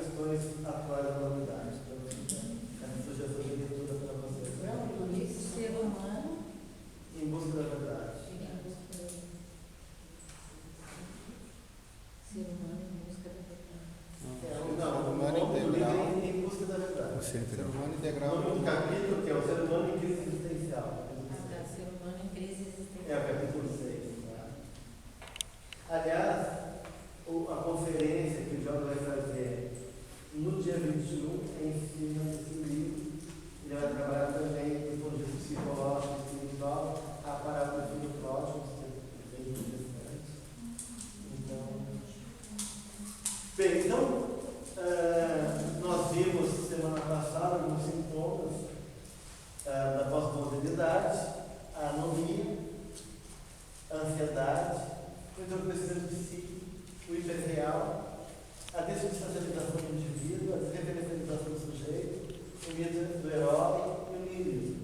questões atuais da humanidade. Então, essa sugestão de leitura para vocês. Ser humano em busca da verdade. Ser humano em busca da verdade. Não, humano o integral. livro em busca da verdade. O ser humano O integral. nome do capítulo, que é o ser humano em crise existencial. Ser humano em crise É existencial. o capítulo 6. Tá? Aliás, a conferência que o Jorge vai fazer no dia 21 é em cima desse livro. Ele vai trabalhar também do ponto de vista psicológico e espiritual a parábola do filho pródigo, que é bem interessante. Então, nós vimos semana passada alguns sintomas da pós-modernidade, a anomia, a ansiedade, o entorpecimento de si, o hiperreal, a dessubstancialização do indivíduo, a desreferencialização do sujeito, o mito do herói e o niilismo.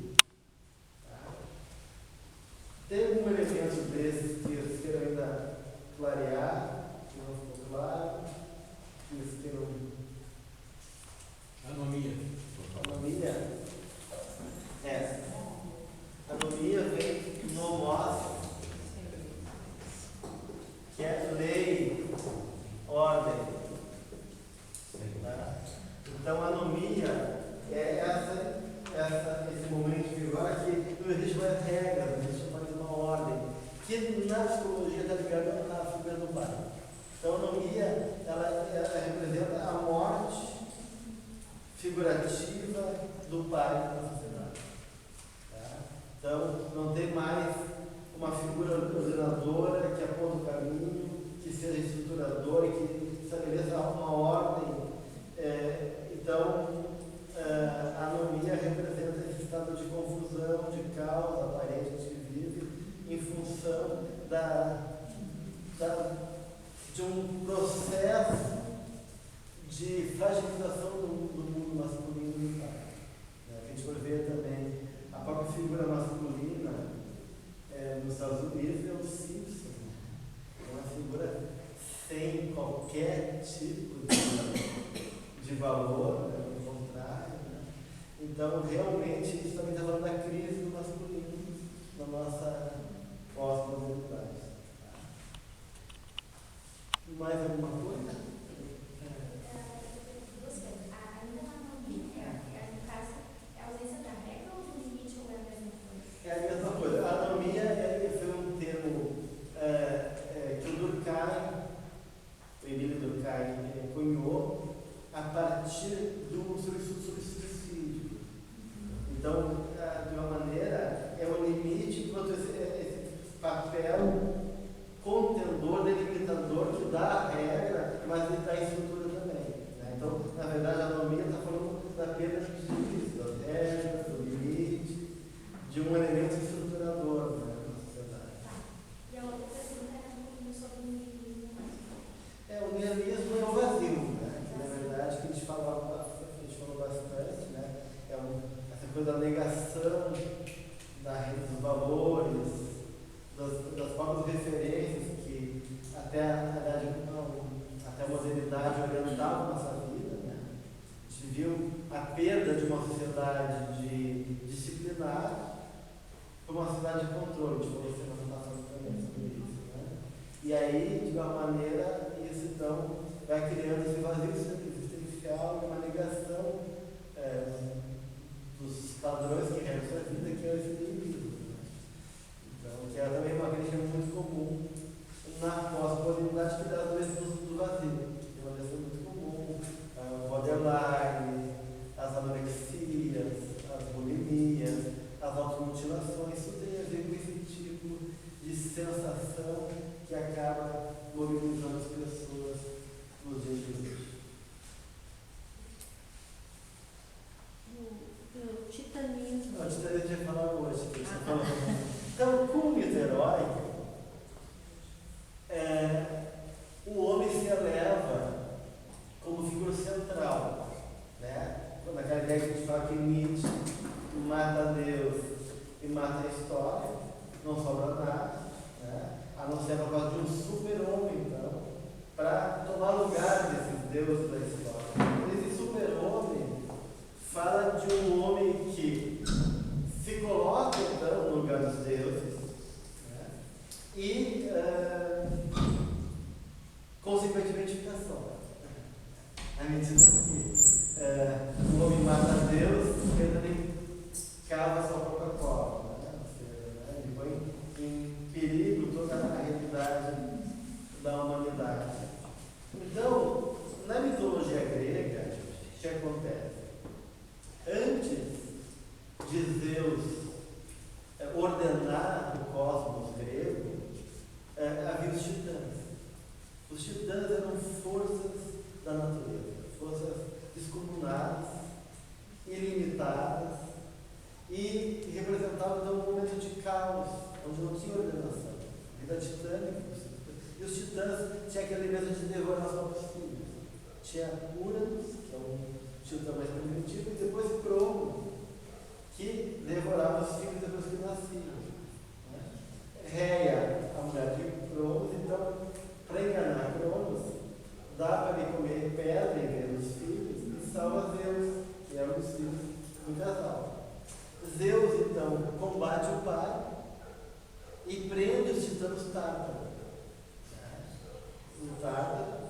Tá? Tem algum elemento desses que vocês queiram ainda clarear, que não ficou claro, que vocês queiram... Anomia. Anomia? Anomia vem no homós, que é lei, ordem. Tá? Então, a anomia é esse momento de vigor que não existe mais regra, não existe mais uma ordem, que na psicologia está ligada à figura do pai. Então, a anomia ela representa a morte figurativa do pai na sociedade. Tá? Então, não tem mais uma figura ordenadora que aponta o caminho, que seja estruturadora, que estabeleça uma ordem. Então, a anomia representa esse estado de confusão, de caos aparente que se vive em função de um processo de fragilização do mundo masculino e pai. A gente vai ver também a própria figura masculina nos Estados Unidos é o Simpson. É uma figura sem qualquer tipo de valor, ao contrário. Né? Então, realmente, isso também está falando da crise do masculino na nossa pós-modernidade. Mais alguma coisa? É a mesma coisa. A anomia foi um termo que o Durkheim, o Emílio Durkheim, cunhou a partir do seu estudo sobre suicídio. Então, de uma maneira, é o limite enquanto esse papel contendor, delimitador que dá a regra, mas ele dá a estrutura também. Né? Então, na verdade, a anomia está falando da perda das regras, do limite, de um elemento estruturador, né, na sociedade. E a outra pergunta era um pouquinho sobre o niilismo. O niilismo é o vazio, né? Que, na verdade, que a gente falou bastante, né? Essa coisa da negação dos valores, das próprias referências que até a modernidade orientava a nossa vida, né? A gente viu a perda de uma sociedade disciplinar por uma sociedade de controle, a gente falou semana passada também sobre isso, né? E aí, de uma maneira, isso então vai criando esse vazio existencial, uma negação dos padrões que regem a sua vida, que é esse niilismo. Né? Então, que é também uma crítica muito comum na pós-modernidade, que dá às vezes do vazio. É uma questão muito comum, o borderline, as anorexias, as bulimias, as automutilações, isso tem a ver com esse tipo de sensação que acaba mobilizando as pessoas nos dias de hoje. O titanismo. O titanismo a gente vai falar hoje. Então, com o mito heróico, o homem se eleva como figura central, né? Naquela ideia que a gente fala que Nietzsche mata Deus e mata a história, não sobra nada, né? A não ser por causa de um super-homem, então, para tomar lugar desses deuses da história. que o homem mata Deus, ele também cava sua própria cova, né? Ou seja, né? Ele põe em perigo toda a realidade da humanidade. Então, na mitologia grega, o que acontece? Antes de Zeus ordenar o cosmos grego, havia os titãs. Os titãs eram forças da natureza, forças descomunais, ilimitadas, e representavam então um momento de caos, onde não tinha ordenação. Vida titânica. E os titãs tinham aquele medo de devorar os próprios filhos. Tinha Uranus, que é um titã mais primitivo, e depois Cronos, que devorava os filhos depois que nasciam. Reia, a mulher de Cronos, então, para enganar Cronos, dá para ele comer pedra em vez dos filhos e salva Zeus, que era um dos filhos do casal. Zeus, então, combate o pai e prende os titãs tártaros. O Tártaro,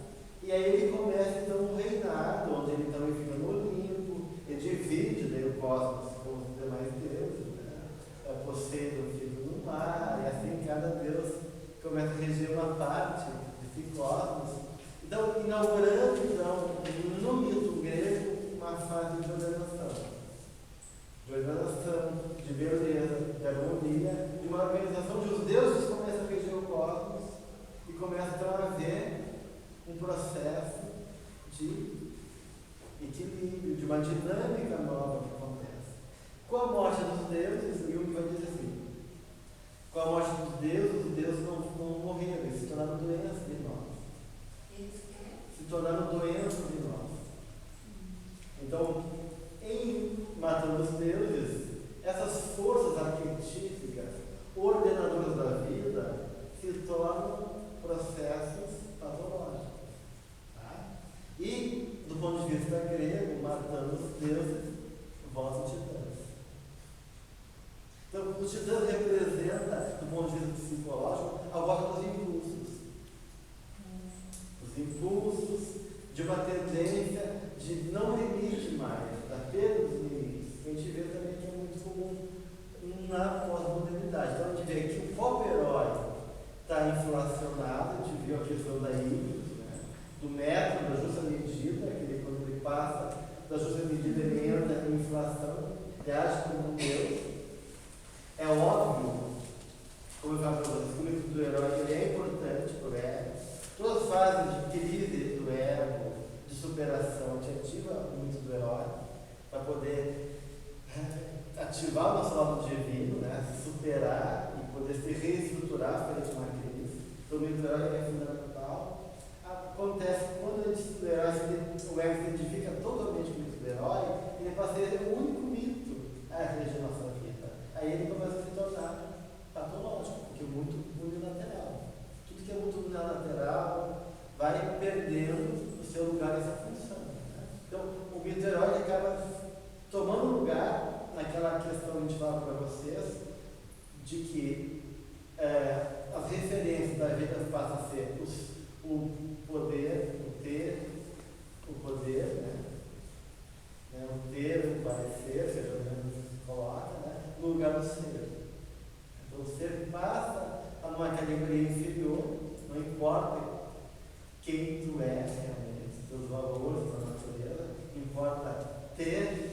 e aí ele começa então um reinado, onde ele também fica no Olimpo, ele divide daí o cosmos com os demais deuses, né? Poseidon fica no mar, e assim cada deus começa a reger uma parte desse cosmos. Então, inaugurando então, no mito grego, uma fase de ordenação, de beleza, de harmonia, de uma organização onde os deuses começam a reger o cosmos e começa então a haver um processo de equilíbrio, de uma dinâmica nova que acontece. Com a morte dos deuses, Jung vai dizer assim, com a morte dos deuses, os deuses não morreram, eles se tornaram doenças de nós. Se tornaram doenças de nós. Então, em matando os deuses, essas forças arquetípicas, ordenadoras da vida, se tornam processos patológicos. Tá? E, do ponto de vista grego, matando os deuses, voltam titãs. Então, os titãs representam, do ponto de vista psicológico, a volta dos impulsos. Os impulsos de uma tendência de não limite mais, da perda dos limites. A gente vê também que é muito comum na pós-modernidade. Então, a gente vê que o pop herói está inflacionado, a gente viu a questão da Ibis, né? Do método, da justa medida, que quando ele passa da justa medida, ele entra em inflação, ele age como um Deus. É óbvio, como eu falo para vocês, que o mito do herói ele é importante para o ego. Todas as fases de crise do ego, de superação, a gente ativa o mito do herói para poder ativar o nosso lado divino, né? Se superar e poder se reestruturar frente a uma crise. Então, o mito do herói é fundamental. Acontece quando o ego se identifica totalmente com o mito do herói, ele passa a ser o único mito a reger a nossa vida. Aí ele começa a se tornar patológico, porque é muito unilateral. Tudo que é muito unilateral vai perdendo o seu lugar nessa função. Né? Então, o mito do herói acaba tomando lugar naquela questão que a gente fala para vocês, de que as referências da vida passam a ser o poder, o ter, o poder, né? O ter, o parecer, seja onde se coloca, né? No lugar do ser. Então o ser passa a uma categoria inferior, não importa quem tu és realmente, teus valores, tua natureza, importa ter,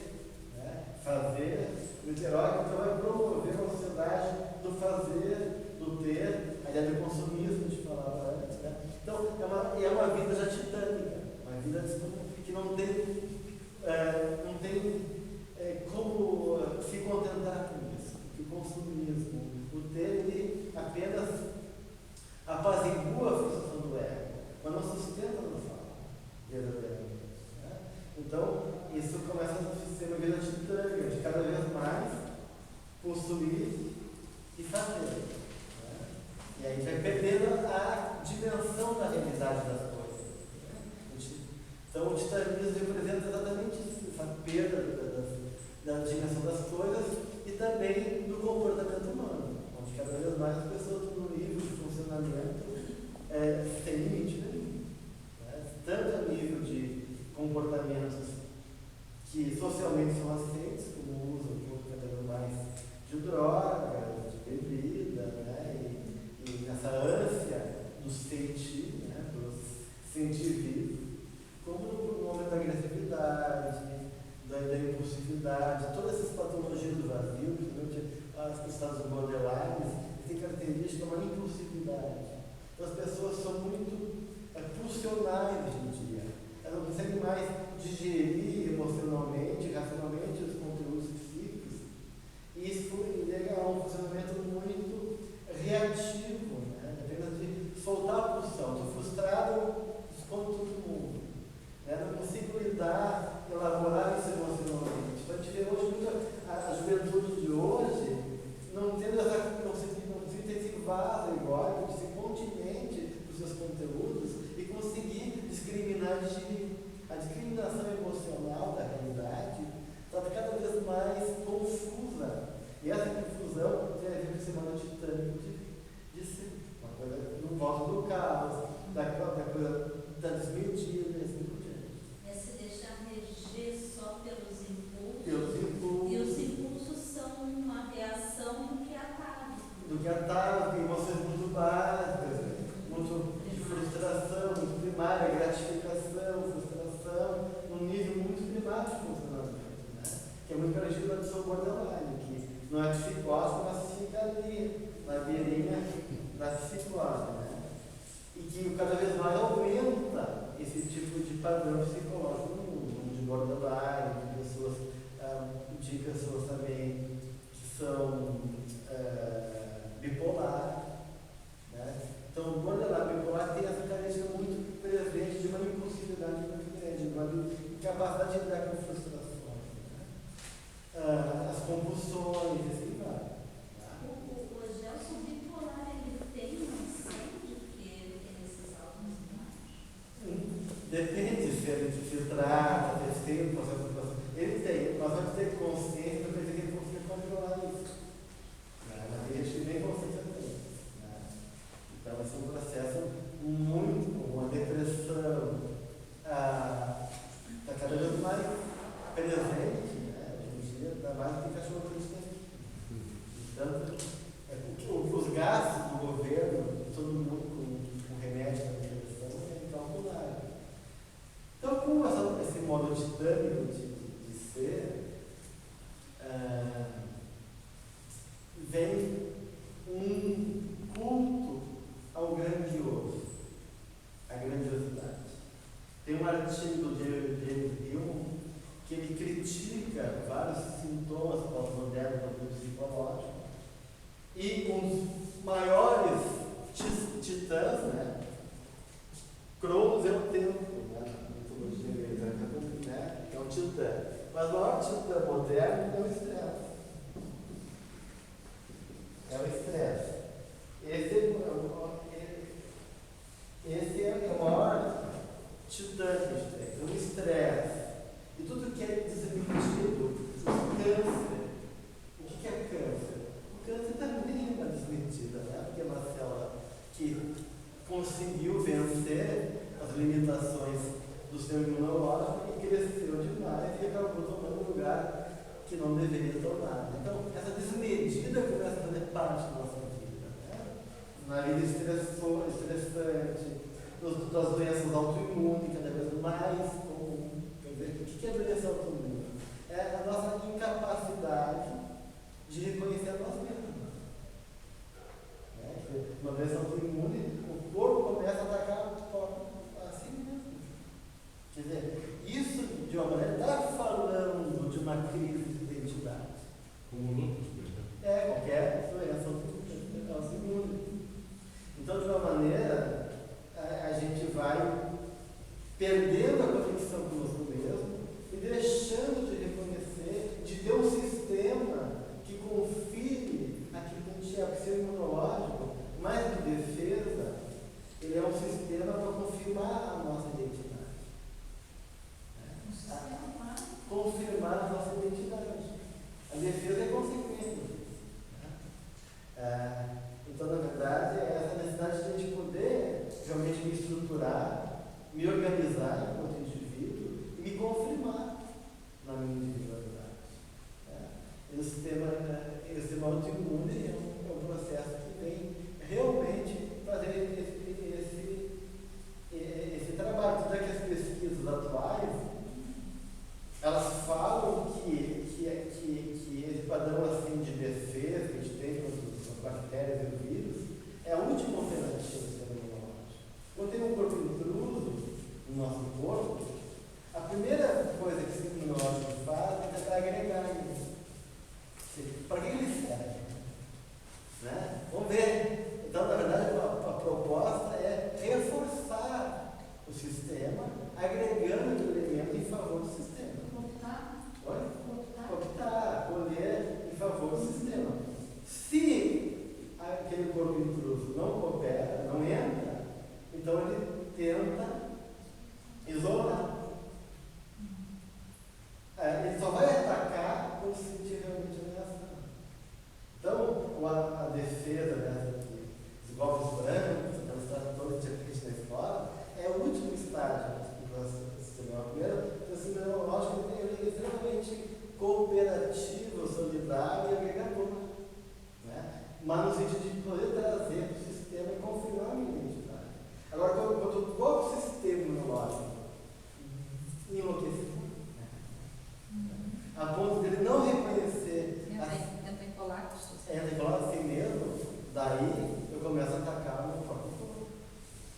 né? Fazer. O herói então vai promover uma sociedade do fazer, do ter, a ideia do consumismo, que a gente falava antes. Né? Então, é uma vida já titânica, uma vida que não tem como se contentar com isso. Porque o consumismo, o ter, ele apenas apazigua a frustração do ego, mas não sustenta a nossa alma verdadeiramente. Né? Então, isso começa a ser uma vida titânica, de cada vez mais possuir e fazer. Né? E aí vai perdendo a dimensão da realidade das coisas. Né? Então, o titanismo representa exatamente isso, essa perda da dimensão das coisas e também do comportamento humano, onde cada vez mais as pessoas estão no nível de funcionamento sem limite nenhum. Né? Tanto a nível de comportamento que socialmente são aceitos, como o uso cada vez mais de drogas, de bebida, né? E nessa ânsia do sentir, né? Do sentir vivo, como no momento da agressividade, da impulsividade, todas essas patologias do vazio, principalmente as estados borderlines, têm característica uma impulsividade. Então as pessoas são muito pulsionais hoje em dia. Elas não conseguem mais digerir emocionalmente, racionalmente os conteúdos psíquicos. E isso liga a um funcionamento muito reativo, né? Apenas de soltar a pulsão. Estou frustrado, escondo todo mundo. Né? Não consigo lidar, elaborar isso emocionalmente. Então a gente vê hoje muito a juventude de hoje não tendo essa, não se ter esse vaso egóico, esse continente dos seus conteúdos e conseguir discriminar de a discriminação emocional da realidade está cada vez mais confusa. E essa confusão tem a ver com esse modo titânico de ser uma coisa no voto do caos, da coisa da desmedida e assim por diante. É se deixar reger só pelos impulsos. Pelos impulsos. E os impulsos são uma reação do que ataque. Do que ataque, emoções muito básicas, muito de frustração, muito primária, gratificação, frustração, num nível muito primário de funcionamento, né? Que é muito parecido com a pessoa borderline, que não é psicose, mas fica ali, na beirinha da psicose, né? E que cada vez mais aumenta esse tipo de padrão psicológico no mundo, de borderline, de pessoas também que são bipolar, né? Então, o borderline bipolar tem essa característica muito presente de uma impulsividade muito grande, de uma incapacidade de lidar com frustrações, né? As compulsões, assim vai. O Gelson bipolar, ele tem noção de que ele tem esses altos e baixos? Depende se ele se trata, se tem um processo de frustração. Ele tem, nós vamos ter consciência para que ele consiga controlar isso. Mas tem gente que nem consciência tem. Né? Então, esse é um processo muito, uma depressão está cada vez mais presente, né? Hoje em dia, ainda mais que tem cachorro que a gente tem aqui. Portanto, os gastos do governo, todo mundo com remédio para depressão, é incalculável. Então, com esse modo titânico de ser, vem um culto ao grandioso, à grandiosidade. Tem um artigo do James Hillman que ele critica vários sintomas pós-modernos do psicológico e um dos maiores titãs, né? Cronos é o tempo, né? Na mitologia grega, né? É um titã. Mas o maior titã moderno é o estresse. É o estresse. Esse é o maior titã que a gente tem. O estresse. E tudo que é desmentido, o câncer. O que é câncer? O câncer também é uma desmentida, né? Porque é uma célula que conseguiu vencer as limitações do seu imunológico e cresceu demais e acabou tomando um lugar que não deveria tomar. Então, essa desmedida começa a fazer parte da nossa vida. Né? Na vida estressante, das doenças autoimunes, cada vez mais comum. Quer dizer, o que é doença autoimune? É a nossa incapacidade de reconhecer a nós mesmos. Uma doença autoimune, o corpo começa a atacar o corpo a si mesmo. Quer dizer, isso de uma maneira está falando de uma crise de identidade. Como lúpus, por exemplo. Qualquer doença autoimune. Então, de uma maneira, a gente vai perdendo a conexão conosco mesmo e deixando de reconhecer, de ter um sistema que confie aquilo que a gente é, o seu imunológico, mais do que defesa, ele é um sistema para confirmar a nossa identidade. Confirmar a nossa identidade. A defesa é consequência disso. Então, na verdade, é essa necessidade de a gente poder realmente me estruturar, me organizar enquanto indivíduo e me confirmar na minha individualidade. E o sistema autoimune é um processo que vem realmente fazer esse trabalho. Tanto é que as pesquisas atuais, elas falam que esse padrão assim de defesa que a gente tem contra as bactérias e o vírus é a última alternativa do sistema imunológico. Quando tem um corpo intruso no nosso corpo, a primeira coisa que o sistema imunológico faz é tentar agregar isso. Para que ele serve? Né? Vamos ver. Então, na verdade, a proposta é reforçar o sistema, agregando elementos em favor do sistema. Optar, colher em favor do sistema. Se aquele corpo intruso não coopera, não entra, então ele tenta isolar. Ele só vai atacar quando se sentir realmente ameaçado. Então, a defesa dos golpes brancos, aquela história toda que tinha feito na escola, é o último estágio do nosso sistema. Primeiro, o sistema imunológico ele é extremamente cooperativo, solidário e agregador. Né? Mas no sentido de poder trazer para o sistema e confirmar a minha identidade. Agora, quando o sistema imunológico enlouquecido, a ponto dele não reconhecer entra em colapso assim mesmo, daí eu começo a atacar o meu próprio corpo.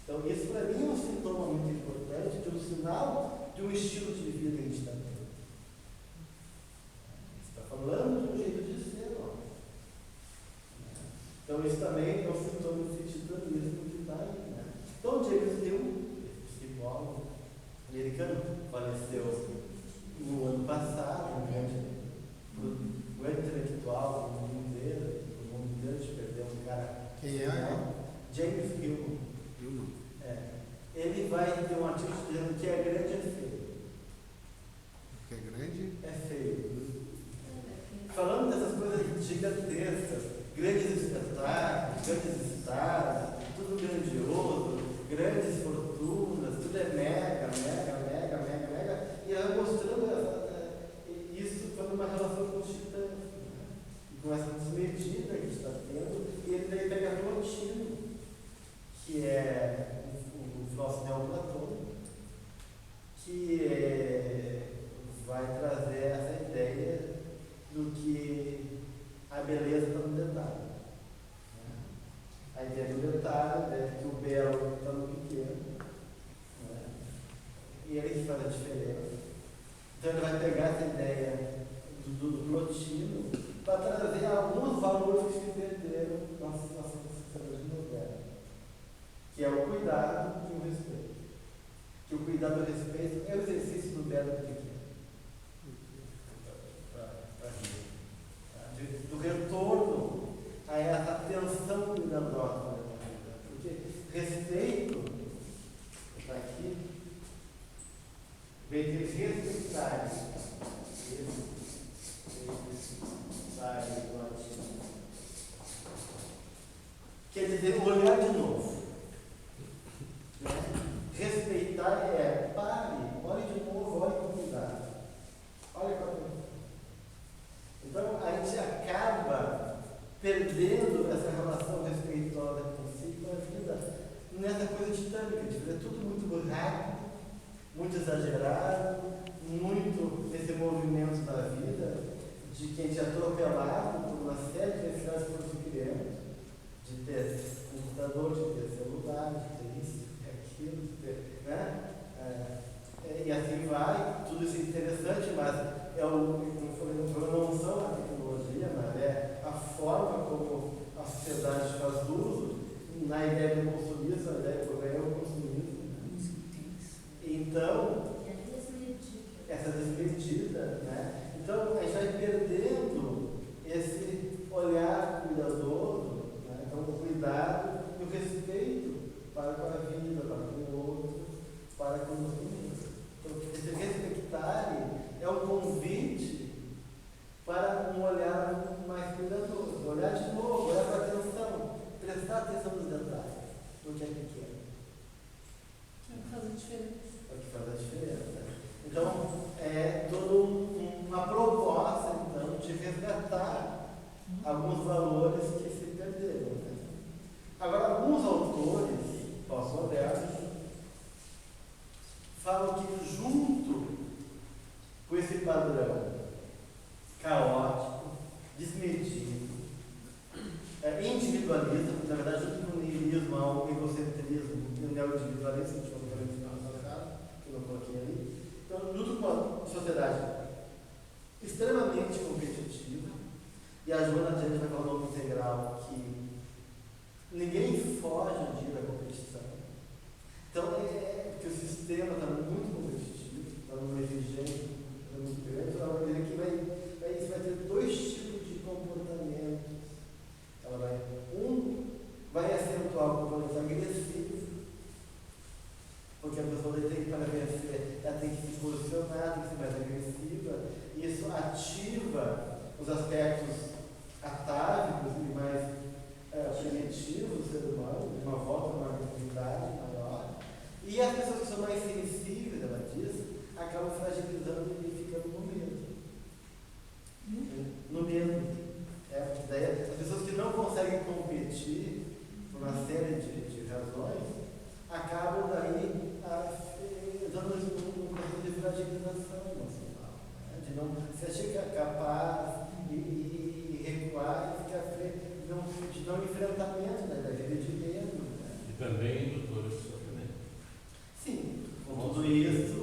Então isso para mim é um sintoma muito importante, de um sinal de um estilo de vida que a gente está tendo. Você está falando de um jeito de ser, ó. Então isso também é um sintoma desse titanismo que está aí. Né? Então James Hill, psicólogo americano, faleceu no ano passado, um grande intelectual do mundo inteiro, a gente perdeu um cara. Quem é? James Hill. Ele vai ter um artigo dizendo que é grande é feio. O que é grande? É feio. Falando dessas coisas gigantescas, grandes espetáculos, grandes estados, tudo grandioso, grandes fortunas, tudo é mega, e ela mostrando isso foi uma relação com os titãs, com essa desmedida que a gente está tendo, e ele daí pega Plotino, que é o filósofo neoplatônico, que vai trazer essa ideia do que a beleza está no detalhe. A ideia do detalhe, né, que o belo está no pequeno, né, e ele que faz a diferença. Então ele vai pegar essa ideia do Plotino para trazer alguns valores que se perderam na nossa sociedade moderna, que é o cuidado e o respeito. Que o cuidado e o respeito é o exercício do belo pequeno. Do retorno a essa atenção cuidadosa. Porque respeito está aqui, vem de respeitar. Quer dizer, olhar de novo. Né? Respeitar é pare, olhe de novo, olhe com cuidado. Olha com atenção. Então a gente acaba perdendo essa relação respeitosa consigo, com a vida, nessa coisa titânica, de ver tudo muito rápido, muito exagerado, muito esse movimento da vida, de que a gente é atropelado por uma série de necessidades que nós queremos, de ter computador, de ter celular, de ter isso, de ter aquilo, de ter, né? E assim vai, tudo isso é interessante, mas não são a tecnologia, mas é a forma como a sociedade faz uso na ideia do consumismo, na ideia do ganho consumismo. Então, essa desmedida, né? Então, a gente vai perdendo esse olhar cuidadoso, né? Então, o cuidado e o respeito para com a vida, para com o outro, para com os outros. Então, esse respeitar é um convite para um olhar mais cuidadoso, olhar de novo, olhar para a atenção, prestar atenção nos detalhes, no que é pequeno. É o que faz a diferença. É o que faz a diferença. Então, é todo um padrão caótico, desmedido, individualista, porque na verdade junto com o niilismo há um egocentrismo e um neoindividualismo, que a gente falou também no final passado, que eu não coloquei ali. Então, junto com a sociedade extremamente competitiva, e a Joana Diante vai falar no nome integral que ninguém foge um dia da competição. Então, porque o sistema está muito competitivo, está numa exigência muito grande, então ela vai dizer que você vai ter dois tipos de comportamentos. Ela vai acentuar o comportamento agressivo, porque a pessoa tem que, para vencer, ela tem que se posicionar, tem que ser mais agressiva, e isso ativa os aspectos atávicos e mais primitivos do ser humano, de uma volta a uma agressividade maior. E as pessoas que são mais sensíveis, ela diz, acabam fragilizando e ficando no medo. No medo. Daí, as pessoas que não conseguem competir por uma série de razões acabam daí entrando num processo de fragilização emocional, né? De não se achar capaz e recuar e ficar de não enfrentamento da vida de medo. Né? E também indutores de sofrimento. Sim, com tudo isso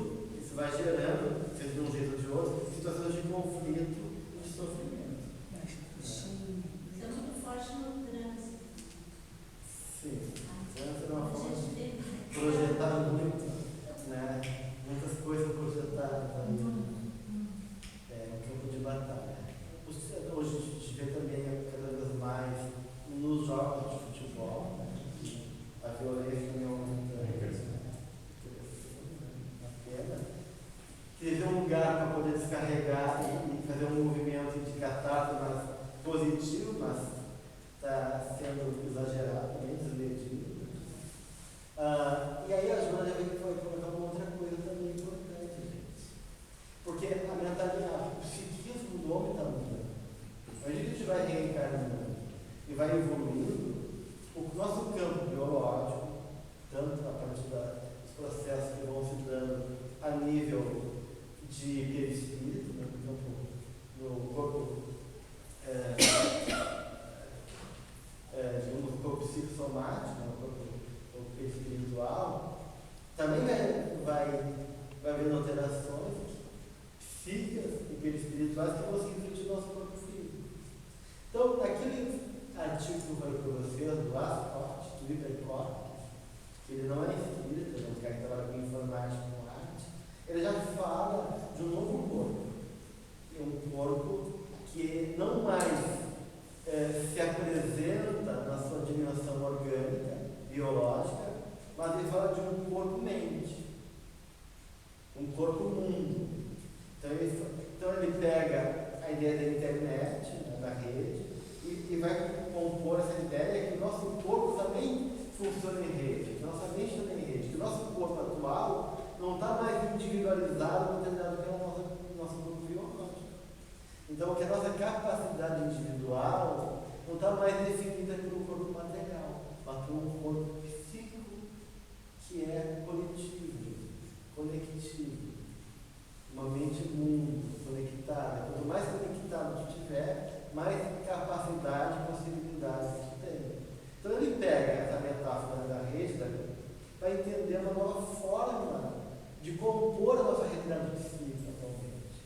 vai gerando, seja de um jeito ou de outro, situações de conflito e de sofrimento. Isso é muito forte no trânsito. Sim, o trânsito é uma A forma gente de vê projetar muito, né? Muitas coisas projetadas ali. Um campo de batalha. Hoje a gente vê também cada vez mais nos jogos de futebol, né? A violência também aumenta. Ter um lugar para poder descarregar e fazer um movimento de catarse mais positivo, mas está sendo exagerado, também desmedido. E aí a Joana já vai colocar uma outra coisa também importante, gente. Porque a mentalidade, o psiquismo do homem está mudando. À medida que a gente vai reencarnando e vai evoluindo, o nosso campo biológico, tanto a partir dos processos que vão se dando a nível de perispírito, no corpo, digamos, no corpo psicossomático, no corpo espiritual, também vai havendo alterações psíquicas e perispirituais que vão se refletir no nosso corpo físico. Então, aquele artigo que eu falei para vocês, do Ascot, do Hipercópio, que ele não é espírita, ele é um cara que trabalha com informática, com arte, ele já fala de um novo corpo. É um corpo que não mais se apresenta na sua dimensão orgânica, biológica, mas ele fala de um corpo-mente, um corpo-mundo. Então ele pega a ideia da internet, né, da rede, e vai compor essa ideia que o nosso corpo também funciona em rede, que nossa mente também é em rede, que o nosso corpo atual não está mais individualizado, determinado pelo nosso corpo biológico. Então, que a nossa capacidade individual não está mais definida pelo corpo material, mas por um corpo psíquico que é coletivo, conectivo, uma mente-mundo conectada. Quanto mais conectado tu tiver, mais capacidade e possibilidades tu tem. Então, ele pega essa metáfora da rede, vai entender uma nova forma de compor a nossa realidade psíquica atualmente.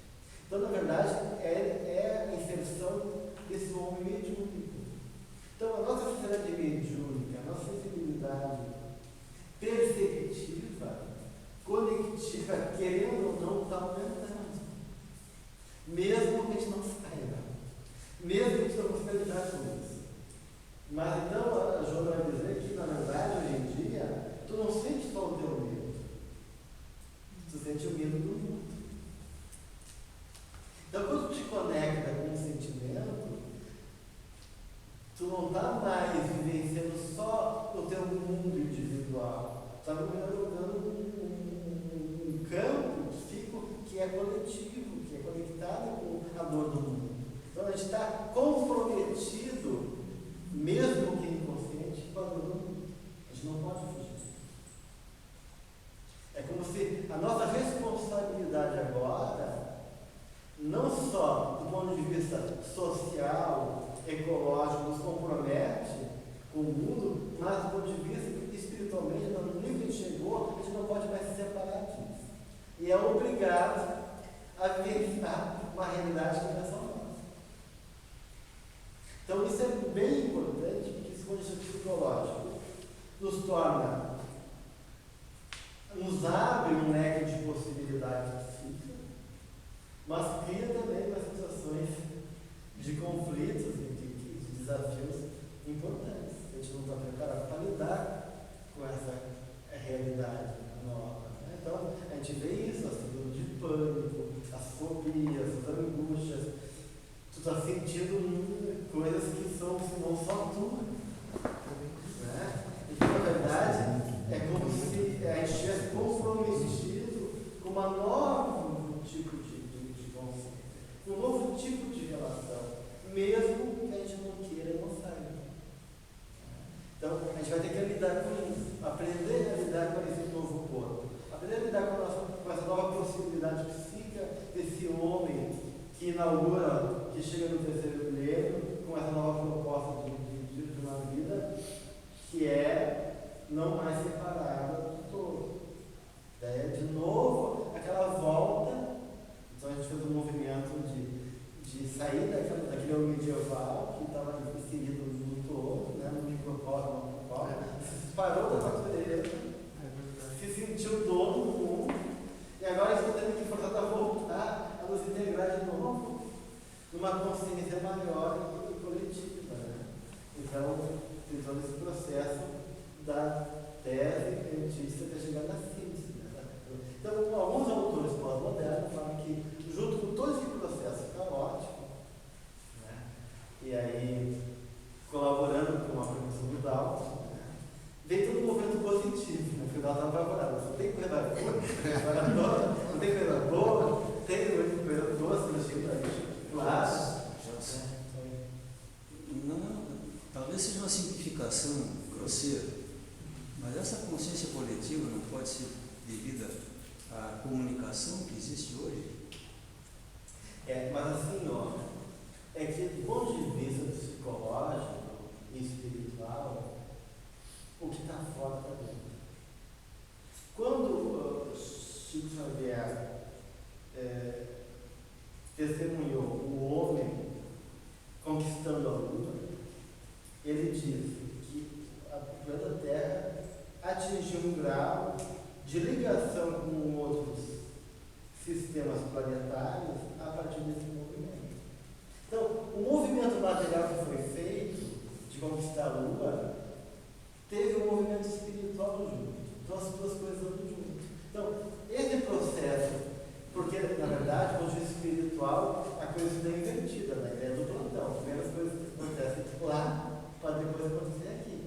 Então, na verdade, é a inserção desse homem mediúnico. Então, a nossa sociedade mediúnica, a nossa sensibilidade perceptiva, conectiva, querendo ou não, está aumentando. Mesmo que a gente não saiba. Mesmo que a gente não consiga lidar com isso. Mas então, a Joana vai dizer que, na verdade, hoje em dia, tu não sente só o teu medo. Tu sente o medo do mundo. Então, quando tu te conecta com um sentimento, tu não está mais vivenciando só o teu mundo individual. Tu está vivendo um campo psíquico que é coletivo, que é conectado com a dor do mundo. Então, a gente está comprometido, mesmo que inconsciente, com a dor do mundo. A gente não pode fugir. É como se a nossa responsabilidade agora a vivenciar uma realidade que não é só nossa. Então isso é bem importante, porque esse condicionamento psicológico nos torna, nos abre um leque de possibilidades psíquicas, mas cria também umas situações de conflitos e de desafios importantes. A gente não está preparado para lidar com essa realidade nova. Né? Então, a gente vê isso, as síndromes de pânico, as fobias, as angústias. Tu está sentindo coisas que são, não só tu. Né? Então, na verdade, é como se a gente tivesse comprometido com um novo tipo de consciência, um novo tipo de relação, mesmo que a gente não queira e não saiba. Então, a gente vai ter que lidar com isso, aprender a lidar com esse novo corpo, aprender a lidar com essa nova possibilidade psíquica desse homem que inaugura, que chega no terceiro milênio, com essa nova proposta de uma vida que é não mais separada do todo. É de novo aquela volta. Então a gente fez um movimento de sair daquele homem medieval que estava inserido no todo, né, no microcosmo, se separou da natureza, se sentiu dono do mundo, e agora está tendo que forçar a voltar a nos integrar de novo numa consciência maior e coletiva. Né? Então, tem todo esse processo da tese cientista até chegar na síntese. Né? Então, alguns autores pós-modernos falam que, junto com todo esse processo caótico, né? E aí, colaborando com a professora do Dalton, né? Vem todo um movimento positivo, né? Porque o Dalton estava apavorado. Não tem coisa boa, não tem coisa boa, tem coisa doce no Chico da gente. Claro. Não, talvez seja uma simplificação grosseira, mas essa consciência coletiva não pode ser devida à comunicação que existe hoje? Mas assim, ó, é que do ponto de vista psicológico e espiritual, o que está fora está dentro. Quando Chico Xavier testemunhou o homem conquistando a Lua, ele diz que a planeta Terra atingiu um grau de ligação com outros sistemas planetários a partir desse movimento. Então, o movimento material que foi feito de conquistar a Lua teve um movimento espiritual junto. Então, as duas coisas andam junto. Então, esse processo, porque, na verdade, no ponto espiritual, a coisa está invertida, né? A ideia do plantão. Primeiro as coisas acontecem lá, para depois acontecer aqui.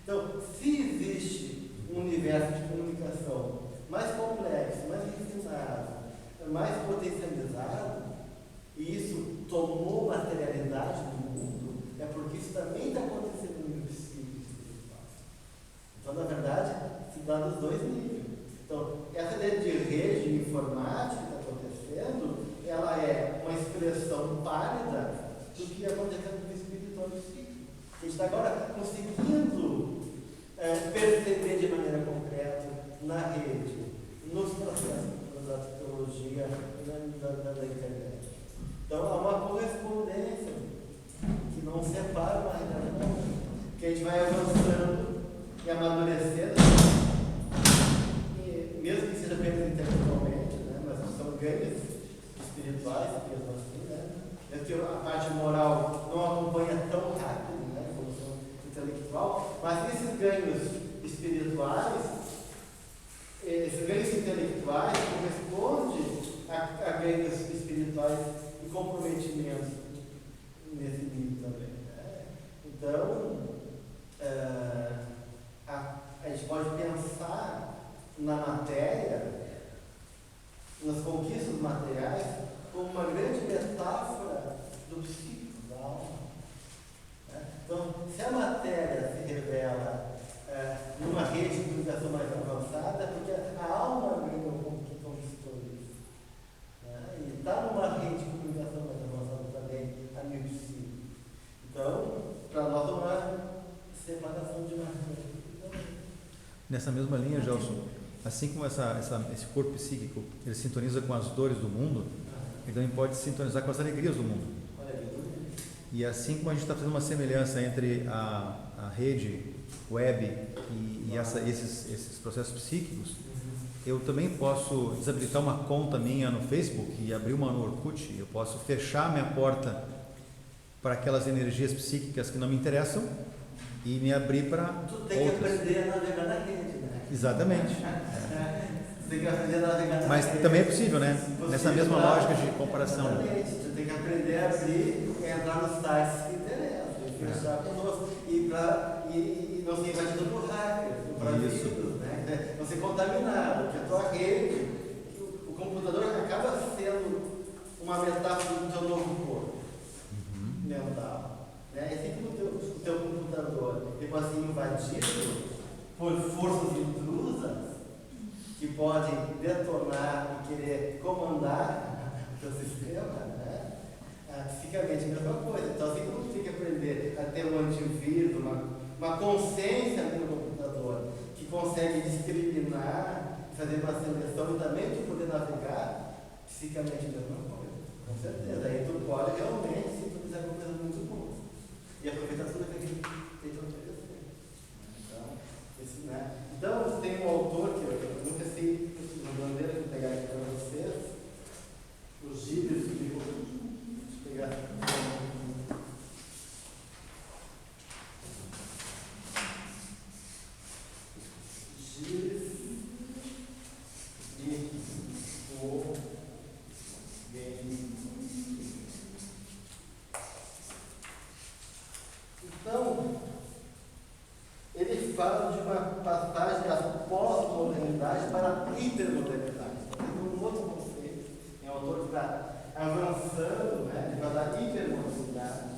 Então, se existe um universo de comunicação mais complexo, mais refinado, mais potencializado, e isso tomou materialidade no mundo, é porque isso também está acontecendo no nível psíquico e espiritual. Então, na verdade, se dá nos dois níveis. Então, essa ideia de rede informática que está acontecendo, ela é uma expressão pálida do que acontecendo no espiritual e psíquico. A gente está agora conseguindo perceber de maneira concreta na rede, nos processos da tecnologia, da internet. Então, há uma correspondência que não separa uma realidade da outra, que a gente vai avançando e amadurecendo, mesmo que seja apenas intelectualmente, né? Mas são ganhos espirituais, mesmo assim, né? Mesmo que a parte moral não acompanha tão rápido, né? Como o intelectual, mas esses ganhos espirituais, esses ganhos intelectuais correspondem a ganhos espirituais e comprometimentos nesse nível também. Né? Então, a gente pode pensar na matéria, nas conquistas materiais, como uma grande metáfora do psíquico, da alma. Né? Então, se a matéria se revela numa rede de comunicação mais avançada, é porque a alma que conquistou isso. Né? E está numa rede de comunicação mais avançada também, a nível psíquico. Então, para nós não há separação de matéria. Nessa mesma linha, Gelson, assim como esse corpo psíquico ele sintoniza com as dores do mundo, ele também pode sintonizar com as alegrias do mundo. Olha aqui. E assim como a gente está fazendo uma semelhança entre a rede web e esses processos psíquicos, eu também posso desabilitar uma conta minha no Facebook e abrir uma no Orkut. Eu posso fechar minha porta para aquelas energias psíquicas que não me interessam e me abrir para Tu tem outras. que aprender a navegar na rede, né? Exatamente. Tu tem que aprender a navegar na Mas rede. também é possível, né? Nessa mesma lógica de comparação. Exatamente. Tu tem que aprender a abrir e entrar nos sites que interessam, e fechar conosco. E não ser invadido por hackers, por Isso. vírus, né? Não ser contaminado, porque a tua rede, o computador acaba sendo uma metáfora do teu novo corpo mental. Né? E assim como o teu computador ele pode ser invadido por forças intrusas que podem detonar e querer comandar o teu sistema, né? Psicamente é a mesma coisa. Então, assim como tu tem que aprender a ter um antivírus, uma consciência no computador que consegue discriminar, fazer uma seleção e também tu poder navegar, psicamente é a mesma coisa. Com certeza. Aí tu pode realmente, se tu quiser, uma coisa muito boa. E aproveitar tudo aquilo que tem para oferecer. Então, tem um autor que eu nunca sei, uma bandeira que eu vou pegar aqui para vocês, os Gilles, deixa eu pegar. Gilles e o Então, ele fala de uma passagem da pós-modernidade para a hipermodernidade. Então, tem um outro conceito. É um autor que está avançando, né? Ele vai da hipermodernidade.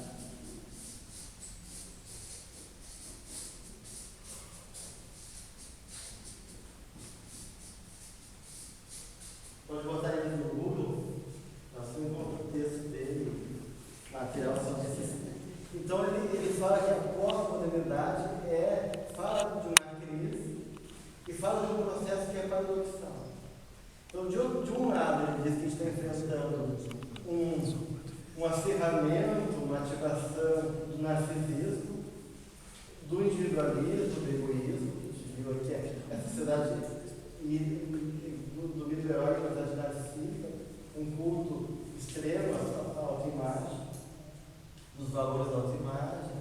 Pode botar ele no Google, nós encontramos o texto dele, material sobre isso. Então ele fala que a pós-modernidade fala de uma crise e fala de um processo que é paradoxal. Então, de um lado, ele diz que a gente está enfrentando um acirramento, uma ativação do narcisismo, do individualismo, do egoísmo, que a gente viu aqui, a sociedade do mito heróico da sociedade narcísica, um culto extremo à autoimagem, dos valores da autoimagem,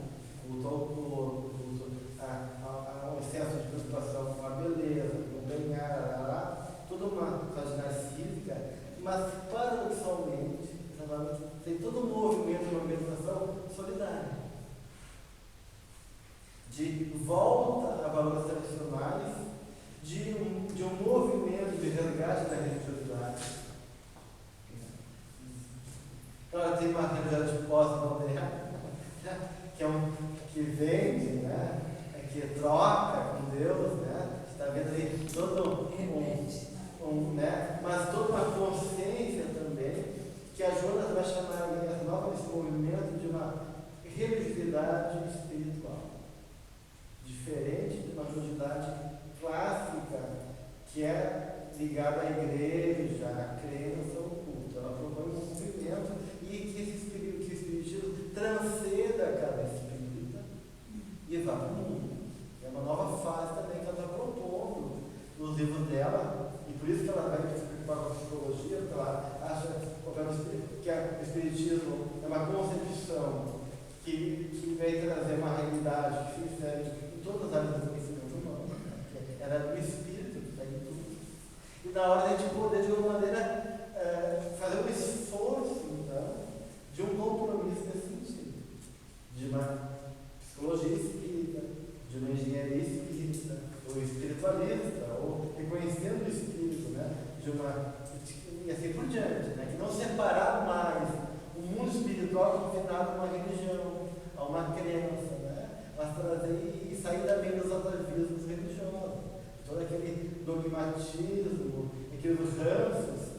culto ao corpo, culto ao excesso de preocupação com a beleza, com o ganhar, toda uma sociedade narcísica, mas paradoxalmente, tem todo um movimento de uma meditação solidária, de volta a valores tradicionais, de um movimento de resgate da religiosidade. Ela tem uma realidade pós-moderna, que vende, né? Que troca com Deus, né? Está vendo ali todo né? Mas toda uma consciência também, que a Jonas vai chamar esse movimento de uma religiosidade espiritual, diferente de uma religiosidade clássica, que é ligada à igreja, à crença, ao culto. Ela propõe um movimento e que o espiritismo transcenda cada espírita e vá para o mundo. É uma nova fase também que ela está propondo nos livros dela, e por isso que ela vai se preocupar com a psicologia, porque ela acha que o espiritismo é uma concepção que vem trazer uma realidade que se insere em todas as áreas do conhecimento humano, né? Ela é do espírito, que está em tudo. E na hora de a gente poder, de alguma maneira, fazer um esforço, então, de um compromisso nesse sentido, de uma psicologia espírita, de uma engenharia espírita, ou espiritualista, ou reconhecendo o espírito, né? E assim por diante, né? Que não separar mais o mundo espiritual confinado a uma religião, a uma crença, né? Mas trazer e sair também dos atavismos religiosos, todo aquele dogmatismo, aqueles ranços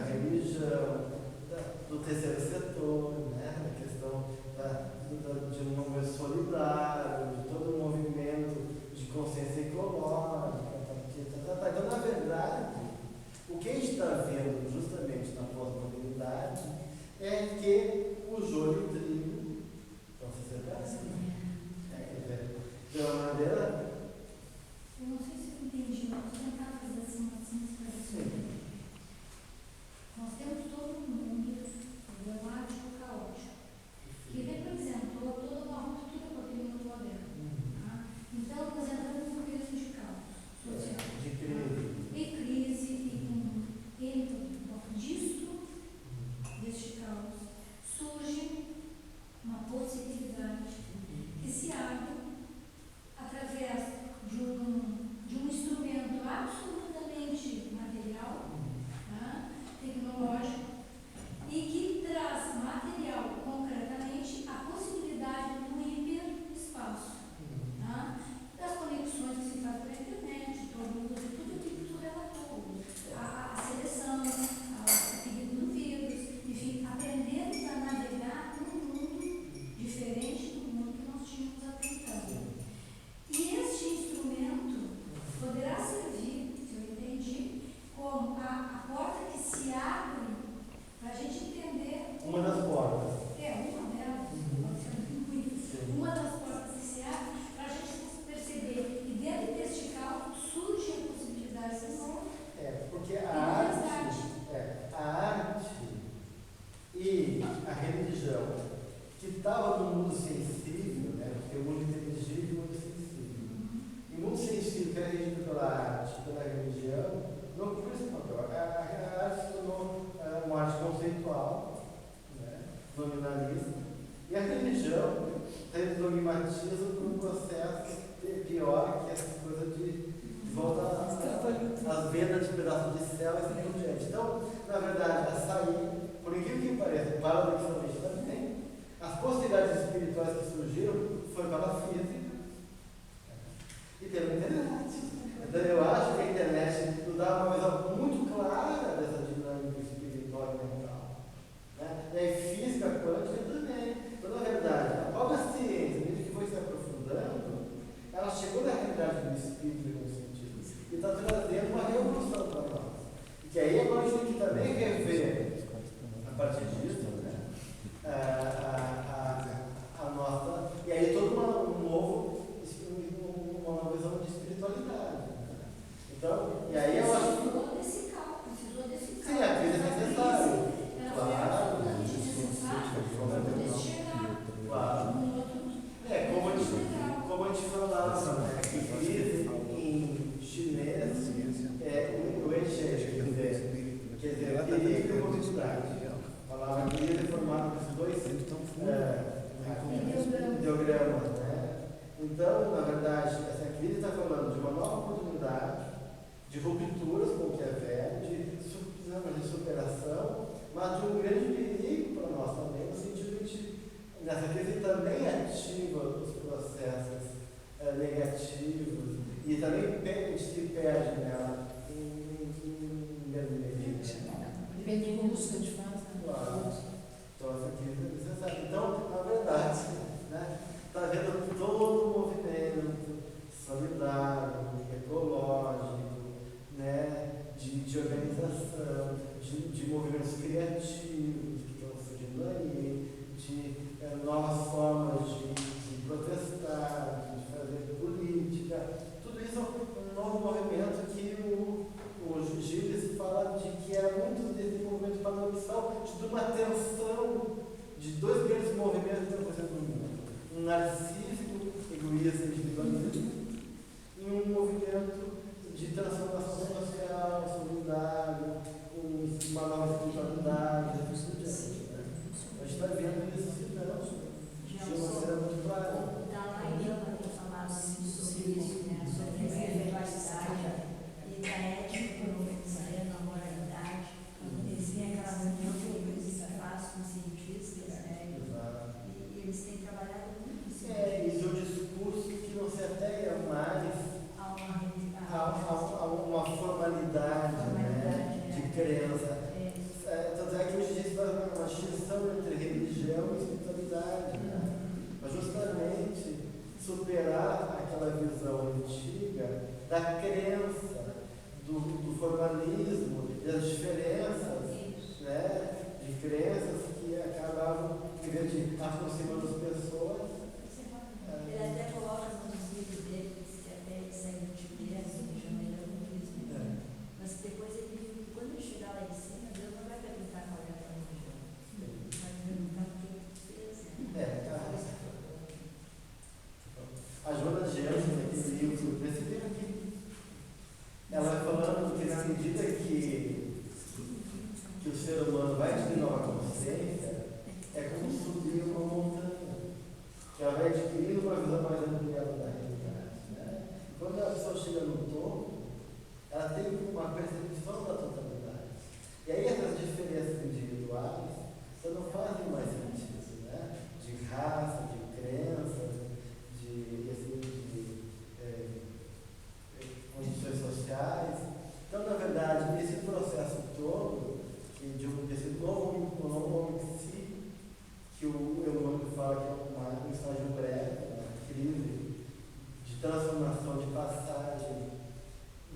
religião, do terceiro setor, né? A questão de um movimento solidário, de todo um movimento de consciência ecológica. Então, na verdade, o que a gente está vendo justamente na pós-modernidade é que o joio e o trigo estão se separando. De uma maneira. Eu não sei se eu entendi, mas vou tentar fazer assim uma esclarecimento. Nós temos todo um mundo problemático, caótico, que representou toda uma ruptura com aquele mundo moderno. Tá? Então, nós entramos num período de caos social. De crise. E crise, e disto, deste caos, surge uma possibilidade que se abre através de um instrumento absolutamente material, tá? Tecnológico, e que traz material, concretamente, a possibilidade do hiperespaço, tá? Das conexões que se fazem pela internet, tudo aquilo que tu relatou, a seleção, a pedido do vírus, enfim, aprendemos a navegar num mundo diferente do mundo que nós tínhamos até então. E este instrumento poderá servir, se eu entendi, como a porta que se abre para a gente entender. Uma das portas. Uma delas, pode ser muitas. Uma das portas que se abre para a gente perceber que dentro deste caos surge a possibilidade de novo. Porque a arte e a religião, que estava no mundo sensível, né? Porque o mundo inteligível e o mundo sensível. E o mundo sensível, que é regido pela arte, pela religião, não cumpriu esse papel. A arte se tornou uma arte conceitual, né? Nominalista, e a religião tem dogmatismo por um processo pior, que é essa coisa de volta às vendas de pedaços de céu e assim por diante. Então, na verdade, a sair, por incrível que pareça, paradoxalmente também, as possibilidades espirituais que surgiram foi para a física e pela internet. Então, eu acho que a internet nos dá uma visão muito clara dessa dinâmica espiritual e mental. Né? E aí, física quântica também. Então, na verdade, a própria ciência, desde que foi se aprofundando, ela chegou na realidade do espírito e do sentido e está trazendo uma revolução para nós. E que aí agora a gente tem que também rever, a partir disso, né, a nossa. E aí todo uma nova visão de espiritualidade. Né? Então, e aí eu acho que. Precisou desse caos. Sim, a crise é necessária. Claro. Claro. Como a gente falava, né, que crise em chinês o enxerga, quer dizer, perigo e oportunidade. A palavra crise é formada por esses dois ideogramas, né? Então, na verdade, essa crise está falando de uma nova oportunidade, de rupturas com o que é velho, de superação, mas de um grande perigo para nós também, no sentido de nessa crise também ativa os processos negativos e também se perde nela em grande medida. Depende do uso que a gente faz, né? Claro. Então, essa crise é necessária. Então, na verdade, né, está havendo todo um movimento solidário, ecológico, né, de organização, de movimentos criativos que estão surgindo aí, de novas formas de protestar, de fazer política. Tudo isso é um novo movimento que o Gilles fala de que é muito desse movimento paradoxal, de uma tensão de dois grandes movimentos que estão acontecendo no mundo. Um narcísico, egoísta, individualismo, e um movimento de transformação social, solidário, uma nova espiritualidade, assim por diante. A gente está vendo isso se dando de uma maneira muito clara. O Dalai Lama tem falado sobre isso, né? Sobre essa diversidade e da ética na moralidade. Eles têm aquela reunião que eles fazem com cientistas, né? E eles têm trabalhado muito isso. E o discurso que não se ateia mais a uma formalidade, né, de crença. superar aquela visão antiga da crença, do formalismo, das diferenças, né, de crenças que acabavam, em vez de aproximando as pessoas. Ele até coloca nos livros dele que até saiu do Tibete, em janeiro, mas depois ele viu que quando ele chegar lá em cima, Deus não vai perguntar qual é a tua religião. Vai perguntar o que ele fez. A Joana de Anjos, naquele livro, nesse livro aqui, ela vai falando que na medida que o ser humano vai adquirir nova consciência, é como subir uma montanha. Que ela vai adquirindo uma visão mais ampliada da realidade. Né? Quando a pessoa chega no topo, ela tem uma percepção da totalidade. E aí essas diferenças individuais já não fazem mais sentido, né? De raça, de crença, de condições sociais. Então, na verdade, esse processo todo, desse novo homem em si, que o Emmanuel fala que é um estágio breve, uma crise de transformação, de passagem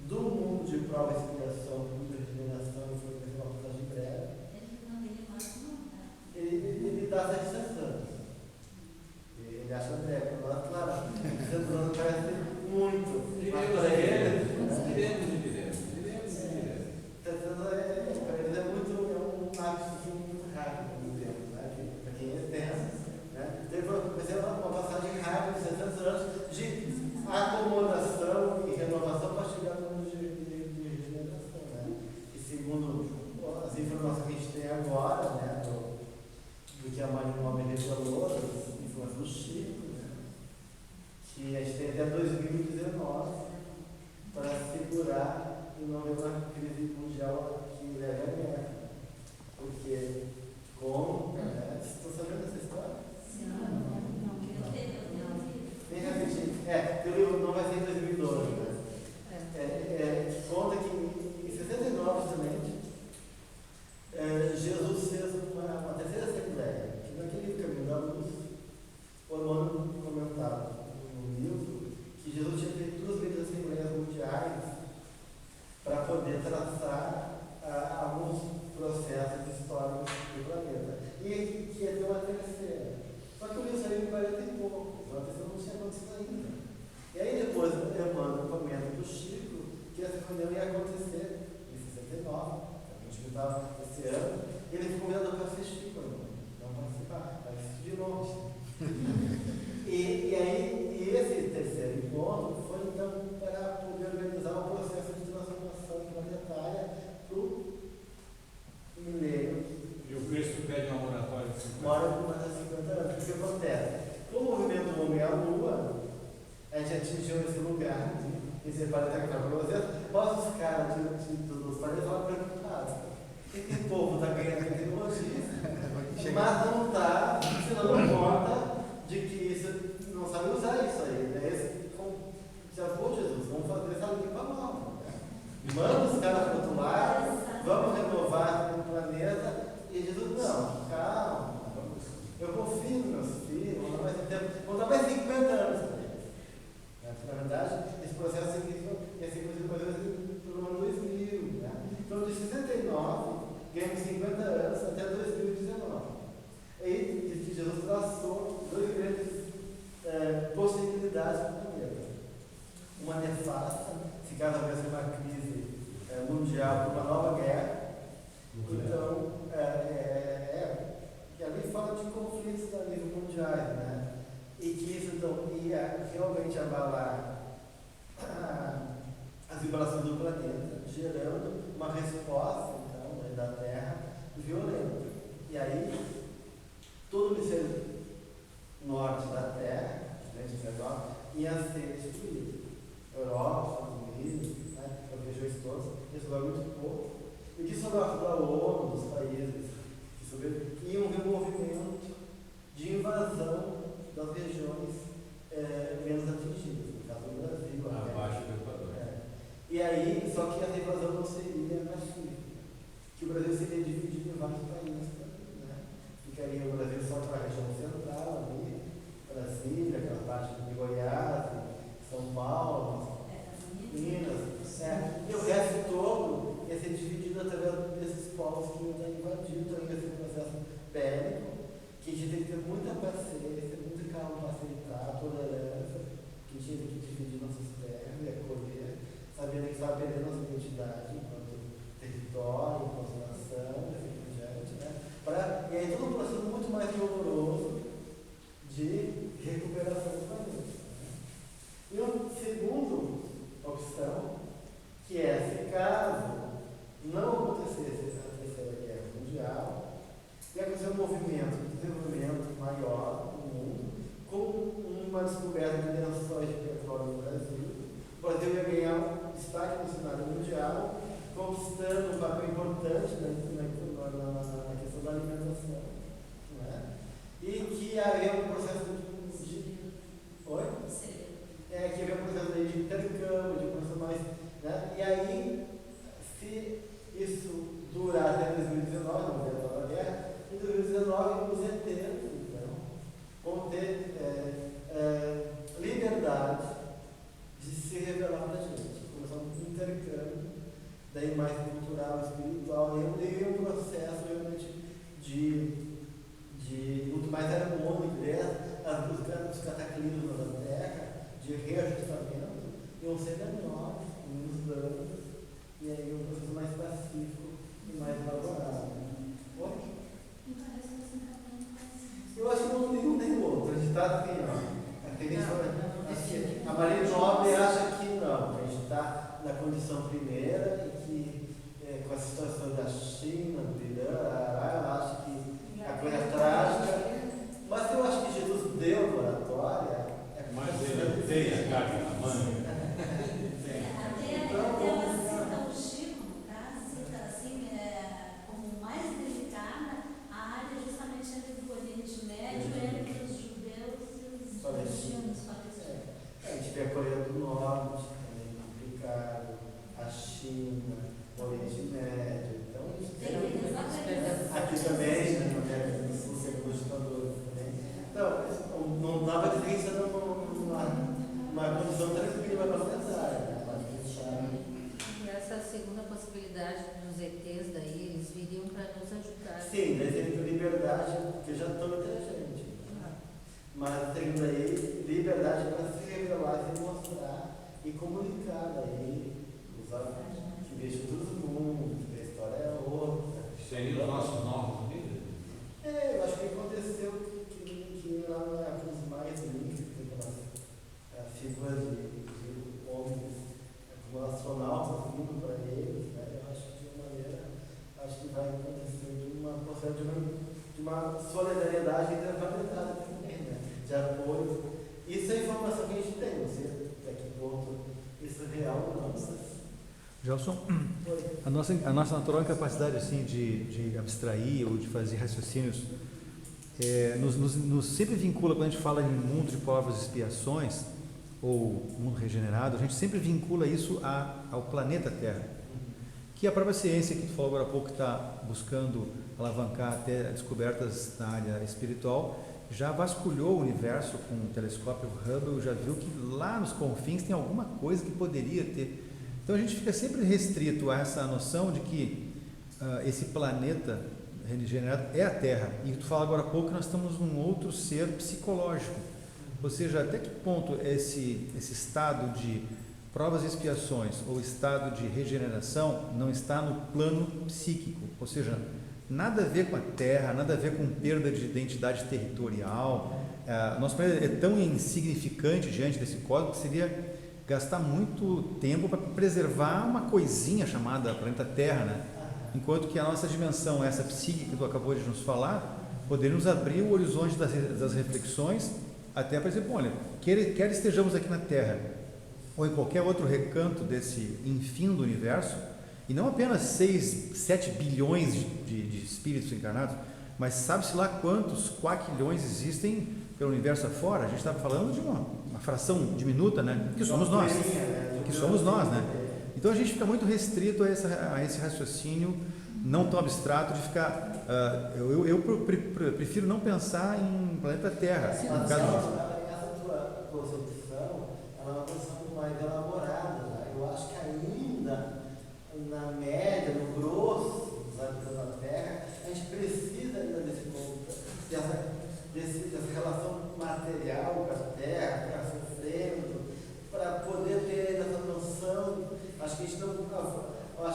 do mundo de prova e expiação, do mundo de regeneração, e foi uma passagem breve. Ele dá 700 anos. Ele acha breve. Nós, claro, 700 anos parece muito. Mas para ele, 700 para eles é muito, um hábito muito rápido no tempo, né? Para quem é tenso, né? Vai ser uma passagem rápida de 700 anos de acomodação e renovação para chegar no mundo de regeneração, né? E segundo as informações que a gente tem agora, né? Do que a Maria Nobre revelou, das informações do Chico, né? Que a gente tem até 2019 para segurar e não haver uma crise mundial que leve à guerra. Porque, como, né? Vocês estão sabendo dessa história? Bem rapidinho. Pelo livro não vai ser em 2012, né? Conta que em 69 justamente, Jesus fez uma terceira assembleia, que naquele caminho da luz, o Emmanuel comentava no livro que Jesus tinha feito 2 grandes assembleias mundiais para poder traçar alguns processos históricos do planeta. E que ia ter uma terceira. Só que o livro saiu em 40 e pouco, então a terceira não tinha acontecido ainda. E aí depois o Emmanuel comenta do Chico que essa reunião ia acontecer em 69, a gente estava esse ano, e ele ficou convidado para assistir, não participar, para assistir de longe. E esse terceiro encontro foi então para poder organizar um processo de transformação planetária para o milênio. E o Cristo pede uma moratória de 50 Mora por mais de 50 anos. O que acontece? Com o movimento do Homem à Lua, a gente atingiu esse lugar, esse planeta que está para vocês, mas os caras dos planetas estavam preocupados. E que povo está ganhando tecnologia, mas não está se dando conta de que isso não sabe usar isso aí. Né? Já foi Jesus, vamos fazer essa limpa nova. Manda os caras para o outro lado, vamos renovar o planeta. E Jesus, não, calma, eu confio nos meus filhos, vou dar mais 50 anos para eles. Na verdade, esse processo ia ser conhecido pelo ano 2000. Né? Então, de 69, ganhamos 50 anos até 2019. Aí, diz que Jesus traçou 2 grandes possibilidades para o planeta. Uma nefasta, se caso houvesse uma crise mundial, uma nova guerra. Então, que ali fala de conflitos a nível mundiais, né? E que isso então ia realmente abalar as vibrações do planeta, gerando uma resposta então, da Terra violenta. E aí, todo o hemisfério norte da Terra, ia ser destruído. Europa, Estados Unidos, né? As regiões todas, isso vai muito pouco. E que sobre a ONU, dos países que iam ver um movimento de invasão das regiões menos atingidas, no caso do Brasil. abaixo do Equador. E aí, só que a invasão não seria pacífica, que o Brasil seria dividido em vários países, né? Ficaria o Brasil só para a região central, ali, Brasília, aquela parte de Goiás. E o resto todo ia ser dividido através desses povos que ainda invadiram também esse processo bélico, que a gente tem que ter muita paciência, muito calma para aceitar, tolerância, que a gente tem que dividir nossas terras e acolher, sabendo que está perdendo nossa identidade enquanto território, enquanto nação, e assim por diante, né? E aí todo um processo muito mais doloroso de recuperação do planeta. E uma segunda opção, que é, se caso não acontecesse a Terceira Guerra Mundial, ia acontecer um movimento de desenvolvimento maior no mundo, com uma descoberta de lençóis de petróleo no Brasil. O Brasil ia ganhar um destaque no cenário mundial, conquistando um papel importante na questão da alimentação. Né? E que havia um processo de oi? Que havia um processo de intercâmbio, de processo mais. Né? E aí, se isso durar até 2019, não vai acabar a guerra, em 2019 os ETs, então, vão ter liberdade de se revelar para a gente. Começar um intercâmbio, daí mais cultural, espiritual, e um processo realmente de muito mais harmônico, os cataclismos da Terra, de reajustamento, iam ser menores, menos danos, e aí um processo mais pacífico e mais favorável. Oi? Eu acho que não tem outro. A gente está assim, ó. A Maria Nobre acha que não, a gente está na condição primeira e que com a situação da China, do Irã, ela acha que a coisa é trágica. Mas eu acho que Jesus deu no oratório. Mas ele tem a carga na manga. Até ela cita o Chico, no caso, cita assim, como mais delicada, a área justamente entre o Oriente Médio, entre os judeus e os palestinos. A gente vê a Coreia do Norte, também complicado, a China, o Oriente Médio. Então, a gente tem aqui também, né, os sequestradores também. Então, não dá para dizer que isso é uma condição tranquila para pensar. E essa segunda possibilidade dos ETs daí, eles viriam para nos ajudar. Sim, daí tem liberdade, porque já estão entre a gente. Mas tem daí liberdade para se revelar, se mostrar e comunicar daí, usar que vejo todo mundo, que a história é outra. Seriam os nossos novos líderes? Eu acho que aconteceu que lá na época os mais lindos, aquelas figuras de homens como astronautas vindo para eles, né? Eu acho que de uma maneira, acho que vai acontecer de uma solidariedade entre a variedade também, né? De apoio. Isso é a informação que a gente tem, não sei até que ponto isso é real ou não. Gelson, a nossa natural incapacidade assim, de abstrair ou de fazer raciocínios nos sempre vincula, quando a gente fala em mundo de provas e expiações, ou mundo regenerado, a gente sempre vincula isso ao planeta Terra, que a própria ciência que tu falou agora há pouco está buscando alavancar até descobertas na área espiritual, já vasculhou o universo com o telescópio Hubble, já viu que lá nos confins tem alguma coisa que poderia ter. Então a gente fica sempre restrito a essa noção de que esse planeta regenerado é a Terra. E tu fala agora há pouco que nós estamos num outro ser psicológico. Ou seja, até que ponto esse estado de provas e expiações ou estado de regeneração não está no plano psíquico? Ou seja, nada a ver com a Terra, nada a ver com perda de identidade territorial. Nosso planeta é tão insignificante diante desse cosmos que seria gastar muito tempo para preservar uma coisinha chamada planeta Terra, né? Enquanto que a nossa dimensão, essa psíquica que tu acabou de nos falar, poderia nos abrir o horizonte das reflexões, até para dizer, bom, olha, quer estejamos aqui na Terra ou em qualquer outro recanto desse infindo universo, e não apenas 6, 7 bilhões de espíritos encarnados, mas sabe-se lá quantos quaquilhões existem pelo universo afora. A gente está falando de uma fração diminuta, né? Que somos nós. Que somos nós, né? Então a gente fica muito restrito a esse raciocínio não tão abstrato de ficar. Eu prefiro não pensar em planeta Terra. Sim, no caso essa tua concepção, ela é uma concepção mais elaborada. Eu acho que ainda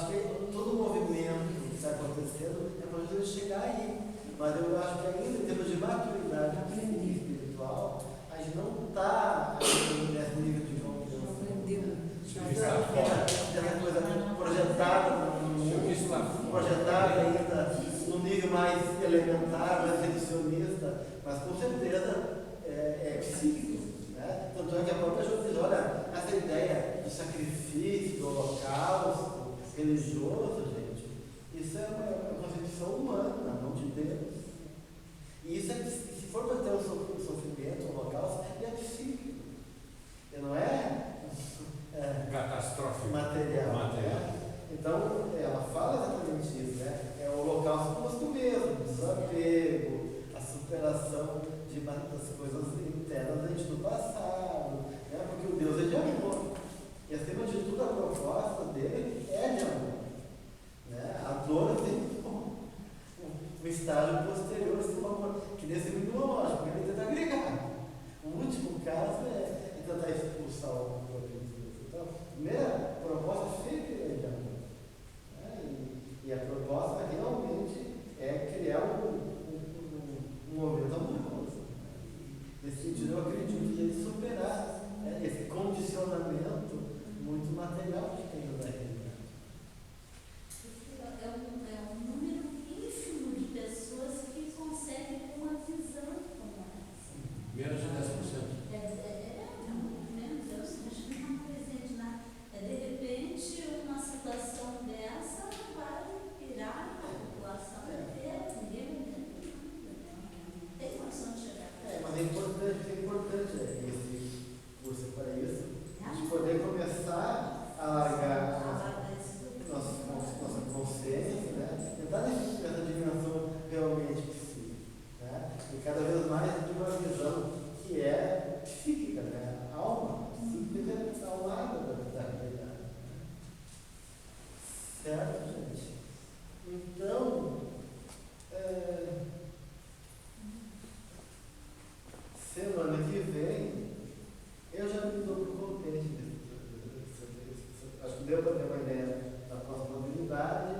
acho que todo o movimento que está acontecendo é para a gente chegar aí. Mas eu acho que ainda em termos de maturidade espiritual, a gente não está nesse nível de compreensão. Aquela coisa projetada ainda no nível mais elementar, mais reducionista, mas com certeza é psíquico. Né? Tanto é que a própria Joana diz, olha, essa ideia do sacrifício, do holocausto religioso, gente, isso é uma concepção humana, não de Deus. E isso se for para ter o sofrimento, o holocausto, é psíquico. E não é catastrófico. material. Né? Então, ela fala exatamente isso, né? É o holocausto conosco mesmo, o desapego, a superação das coisas internas da gente do passado, né? Porque o Deus é de amor. E acima de tudo, a proposta dele é de amor. Né? A dor tem um estágio posterior do amor, que nesse mundo lógico, ele tenta agregar. O último caso é tentar expulsar o próprio Deus. Então, a primeira proposta sempre é de amor. Né? E a proposta realmente é criar um movimento amoroso. Nesse sentido, eu acredito que ele superar esse condicionamento muito material que tem na realidade. É um número ínfimo de pessoas que conseguem uma visão como essa. Menos de 10%. Muito menos, eu acho que não está presente na. De repente, uma situação dessa vai virar a população inteira, ninguém não tem condição de chegar. Mas é importante esse curso para isso, de poder começar a largar nossa consciência, né? Tentar nessa dimensão realmente psíquica, né? E cada vez mais de uma visão que é psíquica, né? A alma psíquica é ao lado da realidade. Certo, gente? Então, semana que vem, eu já me dou por contente. Acho que deu para ter uma ideia da possibilidade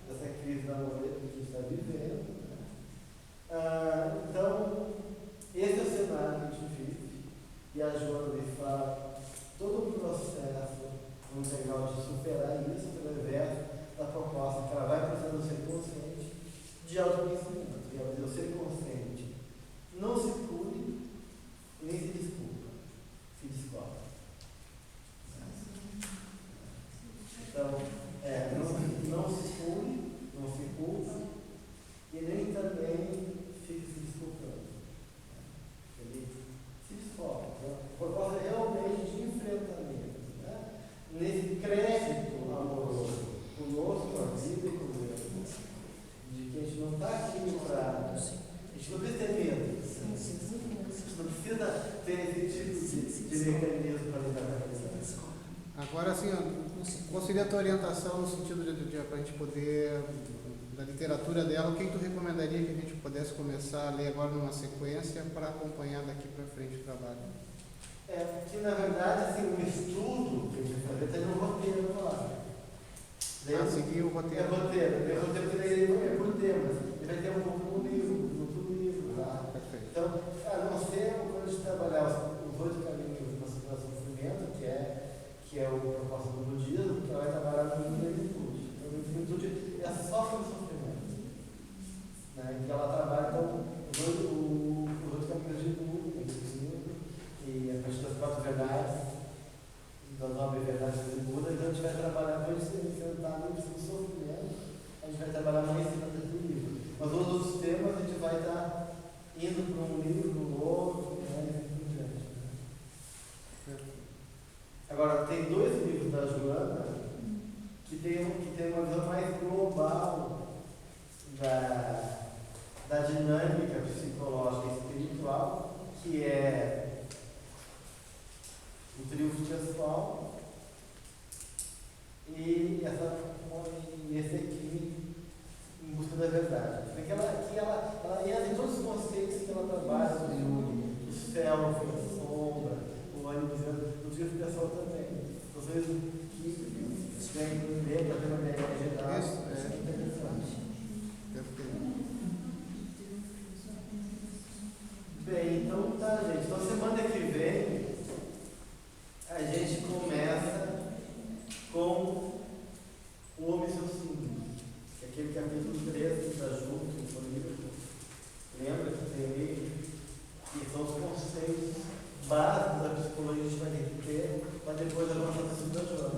dessa crise da nobreza que a gente está vivendo. Né? Então, esse é o cenário que a gente vive. E a Joana me fala todo o processo integral de superar isso através da proposta que ela vai precisando ser consciente de autoconhecimento. E ela diz, eu ser consciente. Não se cure, nem se desculpa, se descobre. Então, não se pune, não se culpa e nem também fique se desculpando. Ele se descobre. Então, a proposta é realmente de enfrentamento. Né? Nesse crédito amoroso conosco, com a vida e com Deus. De que a gente não está aqui para. A gente não precisa ter medo. Não precisa ter esse tipo de mecanismo para lidar com a vida. Agora, assim, qual seria a tua orientação no sentido de para a gente poder, da literatura dela, o que tu recomendaria que a gente pudesse começar a ler agora numa sequência para acompanhar daqui para frente o trabalho? Que na verdade, assim, o estudo que a gente vai fazer tem um roteiro lá. Seguir o roteiro. É roteiro que daí é por temas. Ele vai ter um pouco no livro, tá? Perfeito. Então, a não ser quando a gente trabalhar os 8 caminhos da superação do sofrimento, que é o propósito do budismo, que ela vai trabalhar com a plenitude. Então, a plenitude é só sobre o sofrimento. Né? Que ela trabalha com os 8 caminhos de Buda, e a partir das 4 verdades, das 9 verdades de Buda, então a gente vai trabalhar com isso, sentar no sofrimento, a gente vai trabalhar mais em cima desse livro. Mas os outros temas a gente vai estar indo para um livro, para o outro, né, e assim por diante. Né? Agora, tem 2 livros da Joana que tem uma visão mais global da dinâmica psicológica e espiritual, que é o Triunfo Pessoal e esse aqui, Em Busca da Verdade. Porque ela entra em todos os conceitos que ela trabalha sobre o céu, a sombra, o ânimo, o Triunfo Pessoal também. Vocês que vêm ler para ter uma ideia depois da nossa segunda